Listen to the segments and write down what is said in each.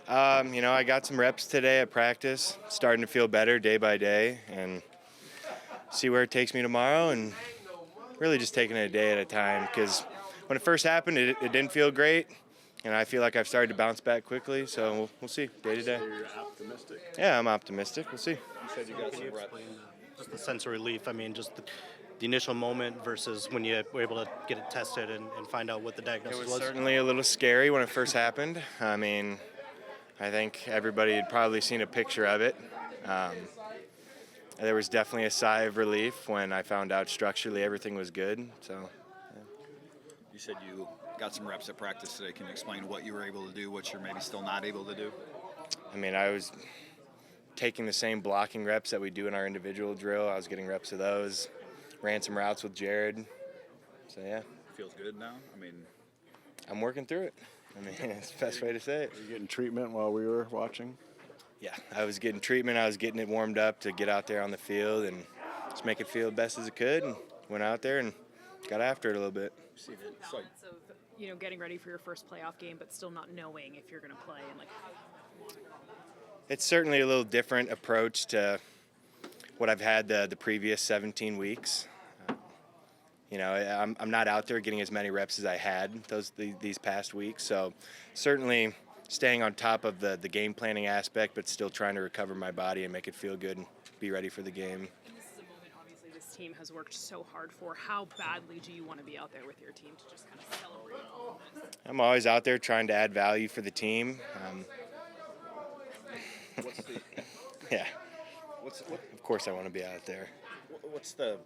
I got some reps today at practice, starting to feel better day by day, and see where it takes me tomorrow, and really just taking it a day at a time, because when it first happened, it didn't feel great, and I feel like I've started to bounce back quickly, so we'll see, day to day. So you're optimistic. Yeah, I'm optimistic. We'll see. You said you got some reps. Just the sense of relief. I mean, just the initial moment versus when you were able to get it tested and find out what the It diagnosis was was. certainly a little scary when it first happened. I mean, I think everybody had probably seen a picture of it. There was definitely a sigh of relief when I found out structurally everything was good. So, You said you got some reps at practice today. Can you explain what you were able to do, what you're maybe still not able to do? I mean, I was taking the same blocking reps that we do in our individual drill. I was getting reps of those. Ran some routes with Jared. So, yeah. Feels good now? I mean, I'm working through it. I mean, it's the best way to say it. Were you getting treatment while we were watching? Yeah, I was getting treatment. I was getting it warmed up to get out there on the field and just make it feel best as it could. And went out there and got after it a little bit. see that. Balance of getting ready for your first playoff game, but still not knowing if you're going to play, and It's certainly a little different approach to what I've had the previous 17 weeks. I'm not out there getting as many reps as I had these past weeks. So certainly staying on top of the game planning aspect, but still trying to recover my body and make it feel good and be ready for the game. And this is a moment, obviously, this team has worked so hard for. How badly do you want to be out there with your team to just kind of celebrate all of this? I'm always out there trying to add value for the team. What's the, Yeah, what's of course I want to be out there. what's the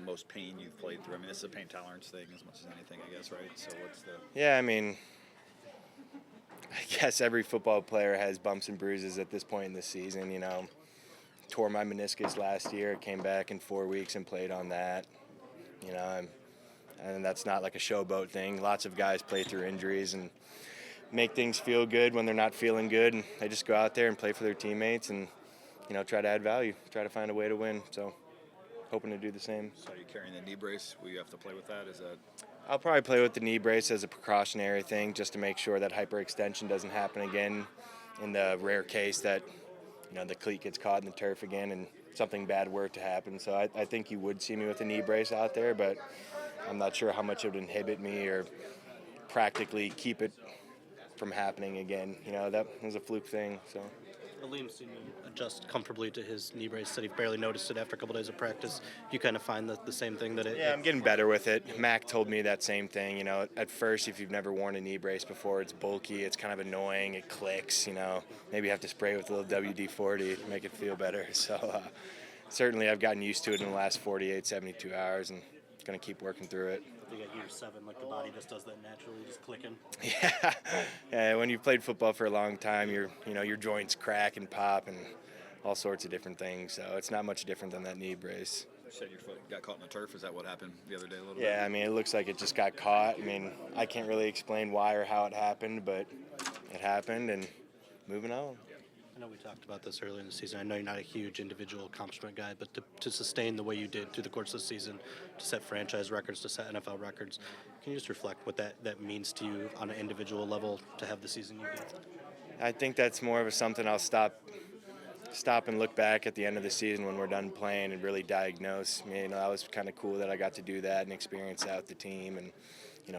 most pain you've played through? I mean, this is a pain tolerance thing as much as anything, I guess, right? So what's the Yeah, I mean, I guess every football player has bumps and bruises at this point in the season. Tore my meniscus last year, came back in 4 weeks and played on that. And that's not like a showboat thing. Lots of guys play through injuries and make things feel good when they're not feeling good, and they just go out there and play for their teammates and try to add value, try to find a way to win. So hoping to do the same. So are you carrying the knee brace? Will you have to play with that? Is that I'll probably play with the knee brace as a precautionary thing, just to make sure that hyperextension doesn't happen again, in the rare case that the cleat gets caught in the turf again and something bad were to happen. So I think you would see me with a knee brace out there, but I'm not sure how much it would inhibit me or practically keep it from happening again. That was a fluke thing. So Aleem seemed to adjust comfortably to his knee brace. Said he barely noticed it after a couple days of practice. You kind of find the same thing that it. Yeah, I'm getting better with it. Mac told me that same thing. At first, if you've never worn a knee brace before, it's bulky, it's kind of annoying, it clicks. Maybe you have to spray it with a little WD-40 to make it feel better. So certainly, I've gotten used to it in the last 48, 72 hours, and going to keep working through it. I think at year 7, like the body just does that naturally, just clicking. Yeah. When you've played football for a long time, your joints crack and pop and all sorts of different things. So it's not much different than that knee brace. you said your foot got caught in the turf? Is that what happened the other day a little bit? Yeah, I mean, it looks like it just got caught. I mean, I can't really explain why or how it happened, but it happened, and moving on. I know we talked about this earlier in the season. I know you're not a huge individual accomplishment guy, but to sustain the way you did through the course of the season, to set franchise records, to set NFL records, can you just reflect what that means to you on an individual level to have the season you did? I think that's more of something I'll stop and look back at the end of the season when we're done playing and really diagnose. I mean, that was kind of cool that I got to do that and experience out the team and,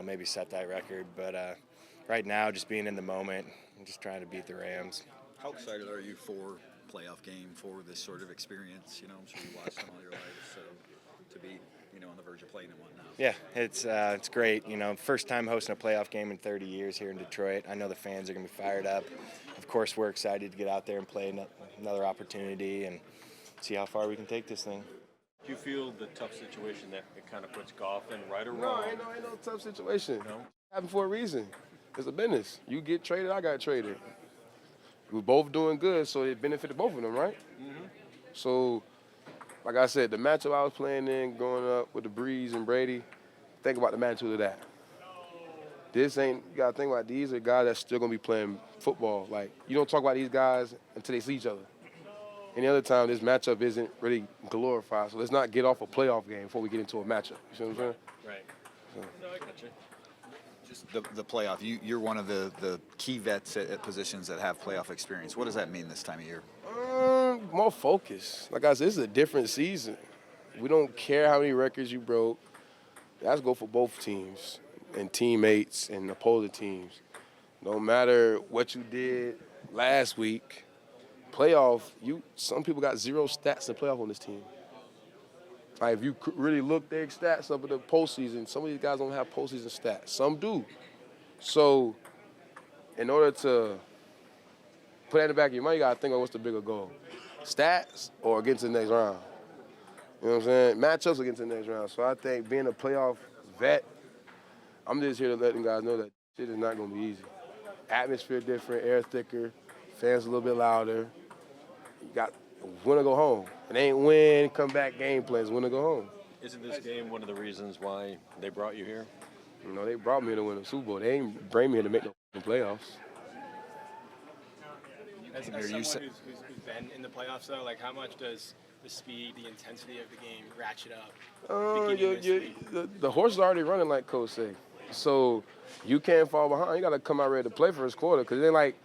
maybe set that record. But right now, just being in the moment, I'm just trying to beat the Rams. How excited are you for playoff game, for this sort of experience? I'm sure you watched them all your life, so to be, on the verge of playing in one now. Yeah, it's great. First time hosting a playoff game in 30 years here in Detroit. I know the fans are going to be fired up. Of course, we're excited to get out there and play another opportunity and see how far we can take this thing. Do you feel the tough situation that it kind of puts golf in, right or No, wrong? ain't no tough situation. No? Happened for a reason. It's a business. You get traded, I got traded. We're both doing good, so it benefited both of them, right? Mm-hmm. So, like I said, the matchup I was playing in growing up with the Breeze and Brady, think about the magnitude of that. You got to think about these are guys that's still going to be playing football. Like, you don't talk about these guys until they see each other. Any other time, this matchup isn't really glorified. So let's not get off a playoff game before we get into a matchup. You see what I'm saying? Right. So. No, I got you. Just the playoff. You're one of the key vets at positions that have playoff experience. What does that mean this time of year? More focus. Like I said, this is a different season. We don't care how many records you broke. That's go for both teams and teammates and opposing teams. No matter what you did last week, playoff, some people got 0 stats in playoff on this team. Like if you really look their stats up in the postseason, some of these guys don't have postseason stats. Some do. So in order to put that in the back of your mind, you got to think about what's the bigger goal. Stats or get to the next round. You know what I'm saying? Matchups or get to the next round. So I think being a playoff vet, I'm just here to let them guys know that shit is not going to be easy. Atmosphere different, air thicker, fans a little bit louder. You got win or go home. It ain't win, come back game plans, win or go home. Isn't this game one of the reasons why they brought you here? You know, they brought me here to win a Super Bowl. They ain't bring me here to make no playoffs. As someone who's been in the playoffs, though, like how much does the speed, the intensity of the game ratchet up? The horse is already running, like Coach say. So you can't fall behind. You got to come out ready to play first quarter because it ain't like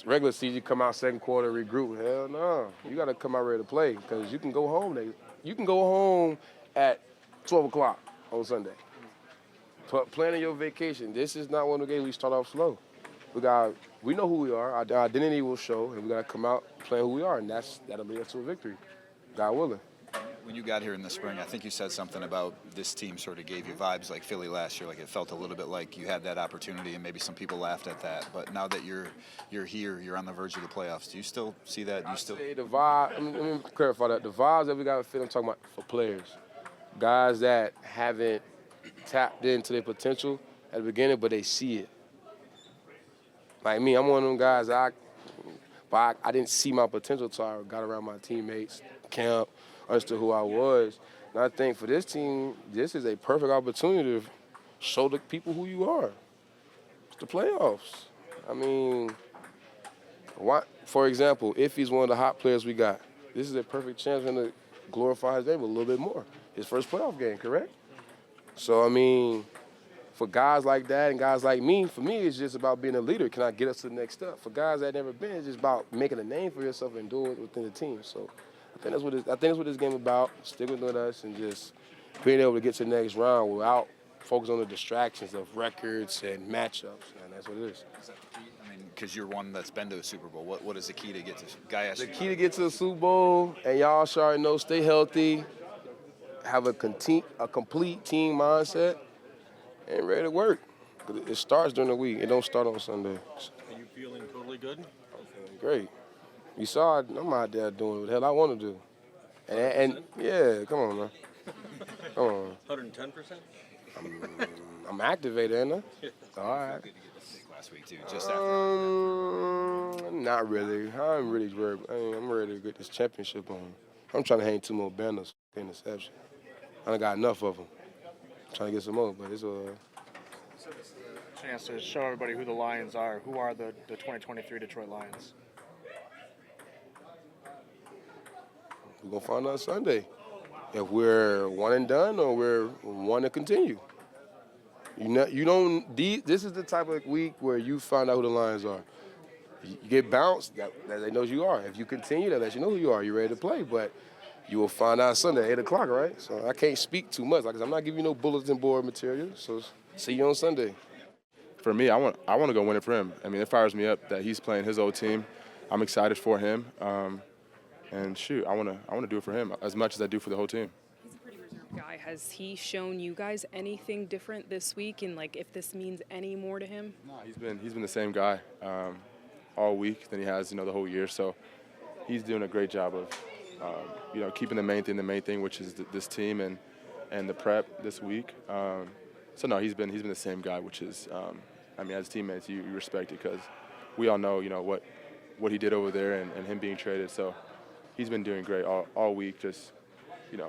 regular season, you come out second quarter, regroup. Hell no. You got to come out ready to play because you can go home. You can go home at 12 o'clock on Sunday. Planning your vacation. This is not one of the games we start off slow. We know who we are. Our identity will show, and we got to come out playing who we are, and that'll lead us to a victory, God willing. When you got here in the spring, I think you said something about this team sort of gave you vibes like Philly last year. Like it felt a little bit like you had that opportunity, and maybe some people laughed at that. But now that you're here, you're on the verge of the playoffs. Do you still see that? Do you still? The vibe. Let me clarify that. The vibes that we got with Philly, I'm talking about for players, guys that haven't tapped into their potential at the beginning, but they see it. Like me, I'm one of them guys. I didn't see my potential until I got around my teammates, camp, understood who I was. And I think for this team, this is a perfect opportunity to show the people who you are. It's the playoffs. I mean, for example, if he's one of the hot players we got, this is a perfect chance for him to glorify his name a little bit more. His first playoff game, correct? So, I mean, for guys like that and guys like me, for me, it's just about being a leader. Can I get us to the next step? For guys that never been, it's just about making a name for yourself and doing it within the team. So I think that's what this game is about, sticking with us and just being able to get to the next round without focusing on the distractions of records and matchups, and that's what it is. Is that the key? I mean, because you're one that's been to a Super Bowl. What is the key to get to? The key to get to the Super Bowl, and y'all should already know, stay healthy, have a complete team mindset, and ready to work. It starts during the week. It don't start on Sunday. Are you feeling totally good? I'm feeling great. You saw I'm out there doing what the hell I want to do. And yeah, come on, man. Come on. 110%? I'm activated, ain't I? All right. Good to get the pick last week too. Just after. Not really. I'm really worried. I'm ready to get this championship on. I'm trying to hang 2 more banners for interception. I done got enough of them. I'm trying to get some more, but it's Chance to show everybody who the Lions are. Who are the 2023 Detroit Lions? We're going to find out Sunday if we're one and done or we're one to continue. This is the type of week where you find out who the Lions are. You get bounced, that they know who you are. If you continue, that lets you know who you are. You're ready to play, but you will find out Sunday, 8 o'clock, right? So I can't speak too much because I'm not giving you no bulletin board material. So see you on Sunday. For me, I want to go win it for him. I mean, it fires me up that he's playing his old team. I'm excited for him. And shoot, I want to do it for him as much as I do for the whole team. He's a pretty reserved guy. Has he shown you guys anything different this week, and like if this means any more to him? No, he's been the same guy all week than he has the whole year. So he's doing a great job of keeping the main thing, which is this team and the prep this week. So no, he's been the same guy, which is as teammates you respect it because we all know what he did over there and him being traded. So he's been doing great all week. Just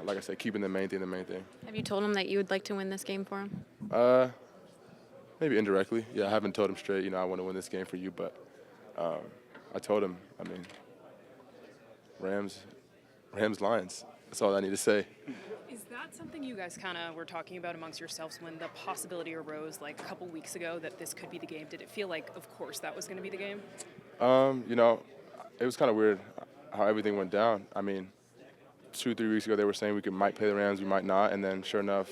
like I said, keeping the main thing. Have you told him that you would like to win this game for him? Maybe indirectly. Yeah, I haven't told him straight. I want to win this game for you, but I told him. Rams, Lions. That's all I need to say. Is that something you guys kind of were talking about amongst yourselves when the possibility arose like a couple weeks ago that this could be the game? Did it feel like, of course, that was going to be the game? You know, it was kind of weird how everything went down. I mean, 2-3 weeks ago they were saying we might play the Rams, we might not, and then sure enough,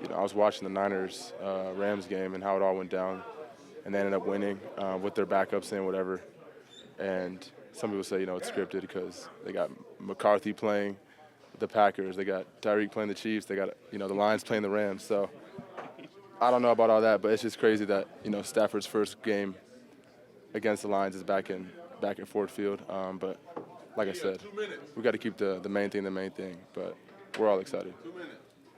you know, I was watching the Niners Rams game and how it all went down, and they ended up winning with their backup saying whatever. And some people say, you know, it's scripted because they got McCarthy playing the Packers, they got Tyreek playing the Chiefs, they got, you know, the Lions playing the Rams. So I don't know about all that, but it's just crazy that, you know, Stafford's first game against the Lions is back at Ford Field. But like I said, we got to keep the main thing the main thing. But we're all excited.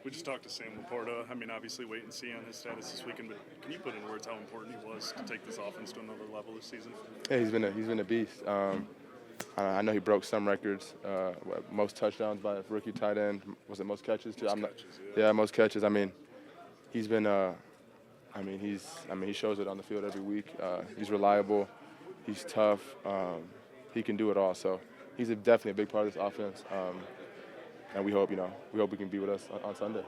We just talked to Sam LaPorta. I mean, obviously wait and see on his status this weekend, but can you put in words how important he was to take this offense to another level this season? Yeah, he's been a beast. I know he broke some records. Most touchdowns by a rookie tight end. Was it most catches too? Most catches. I mean, he's been. He shows it on the field every week. He's reliable. He's tough. He can do it all. So he's definitely a big part of this offense. And we hope we can be with us on Sunday.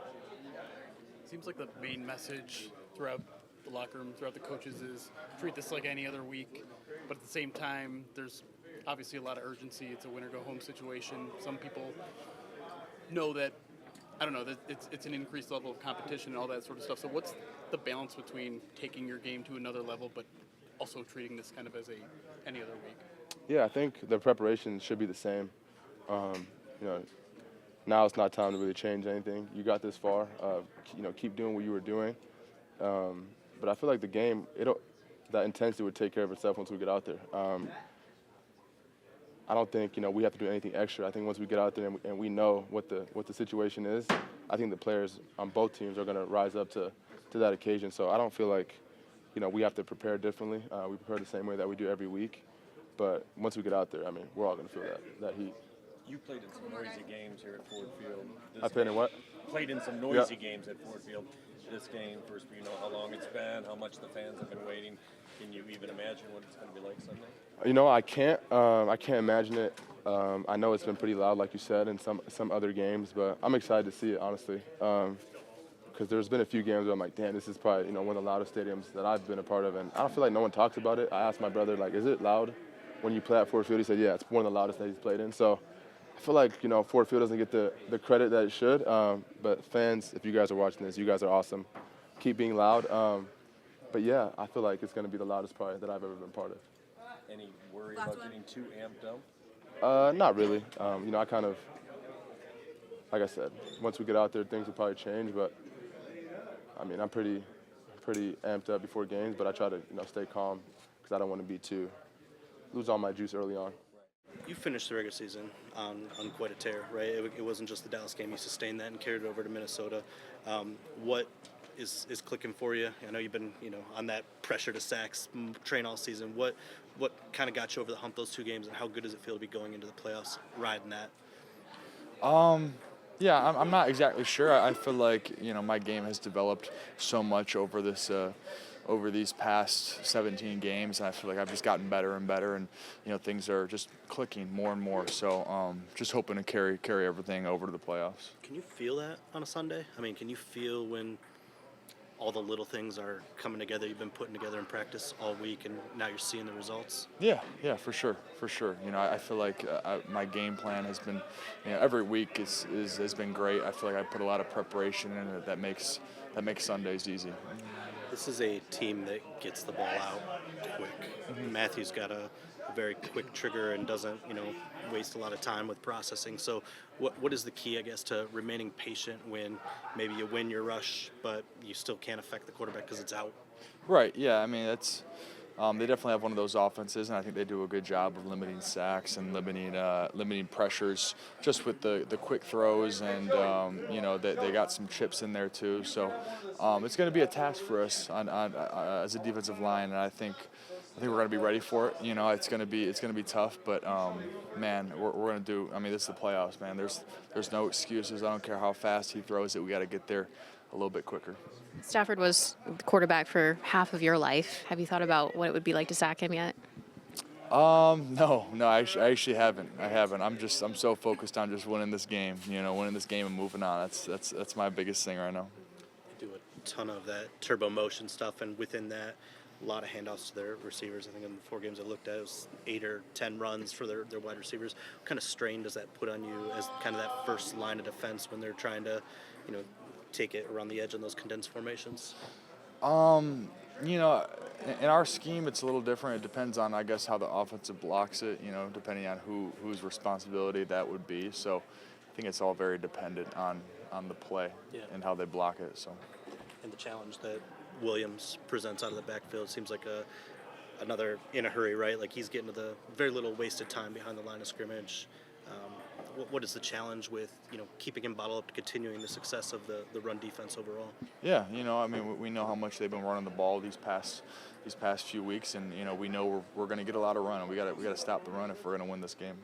Seems like the main message throughout the locker room, throughout the coaches, is treat this like any other week. But at the same time, there's obviously a lot of urgency. It's a win-or-go-home situation. Some people know that, I don't know, that it's an increased level of competition and all that sort of stuff. So what's the balance between taking your game to another level but also treating this kind of as any other week? Yeah, I think the preparation should be the same. Now it's not time to really change anything. You got this far. Keep doing what you were doing. But I feel like the game, that intensity would take care of itself once we get out there. I don't think we have to do anything extra. I think once we get out there and we know what the situation is, I think the players on both teams are going to rise up to that occasion. So I don't feel like we have to prepare differently. We prepare the same way that we do every week. But once we get out there, I mean, we're all going to feel that heat. You played in some noisy games here at Ford Field. I played in what? Played in some noisy games at Ford Field. This game, first, you know how long it's been, how much the fans have been waiting. Can you even imagine what it's going to be like Sunday? I can't. I can't imagine it. I know it's been pretty loud, like you said, in some other games, but I'm excited to see it, honestly. Because there's been a few games where I'm like, damn, this is probably one of the loudest stadiums that I've been a part of, and I don't feel like no one talks about it. I asked my brother, like, is it loud when you play at Ford Field? He said, yeah, it's one of the loudest that he's played in. So I feel like Ford Field doesn't get the credit that it should. But fans, if you guys are watching this, you guys are awesome. Keep being loud. But yeah, I feel like it's going to be the loudest party that I've ever been part of. Any worry about getting too amped up? Not really. I kind of, like I said, once we get out there, things will probably change. But I mean, I'm pretty amped up before games, but I try to stay calm because I don't want to lose all my juice early on. You finished the regular season on quite a tear, right? It wasn't just the Dallas game. You sustained that and carried it over to Minnesota. What is clicking for you? I know you've been on that pressure to sacks train all season. What kind of got you over the hump those two games, and how good does it feel to be going into the playoffs riding that? Yeah, I'm not exactly sure. I feel like my game has developed so much over these past 17 games, and I feel like I've just gotten better and better, and things are just clicking more and more. So just hoping to carry everything over to the playoffs. Can you feel that on a Sunday? I mean, can you feel when all the little things are coming together you've been putting together in practice all week, and now you're seeing the results? Yeah, for sure. I feel like my game plan has been, every week has been great. I feel like I put a lot of preparation in it that makes Sundays easy. This is a team that gets the ball out quick. Mm-hmm. Matthew's got a very quick trigger and doesn't, waste a lot of time with processing. So what is the key, I guess, to remaining patient when maybe you win your rush, but you still can't affect the quarterback because it's out? Right, yeah. I mean, that's they definitely have one of those offenses, and I think they do a good job of limiting sacks and limiting pressures just with the quick throws, and they got some chips in there too. So it's going to be a task for us on as a defensive line, and I think we're going to be ready for it. It's going to be tough, but man, we're going to do. I mean, this is the playoffs, man. There's no excuses. I don't care how fast he throws it. We got to get there a little bit quicker. Stafford was the quarterback for half of your life. Have you thought about what it would be like to sack him yet? No, I actually haven't. I haven't. I'm so focused on just winning this game. Winning this game and moving on. That's my biggest thing right now. Do a ton of that turbo motion stuff, and within that, a lot of handoffs to their receivers. I think in the 4 games I looked at, it was 8 or 10 runs for their wide receivers. What kind of strain does that put on you as kind of that first line of defense when they're trying to, take it around the edge in those condensed formations? In our scheme, it's a little different. It depends on, I guess, how the offensive blocks it, depending on whose responsibility that would be. So I think it's all very dependent on the play and how they block it. So. And the challenge that Williams presents out of the backfield seems like another in a hurry, right? Like he's getting to the very little wasted time behind the line of scrimmage. What is the challenge with keeping him bottled up to continuing the success of the run defense overall? Yeah, we know how much they've been running the ball these past few weeks, and we know we're going to get a lot of run, and we got to stop the run if we're going to win this game.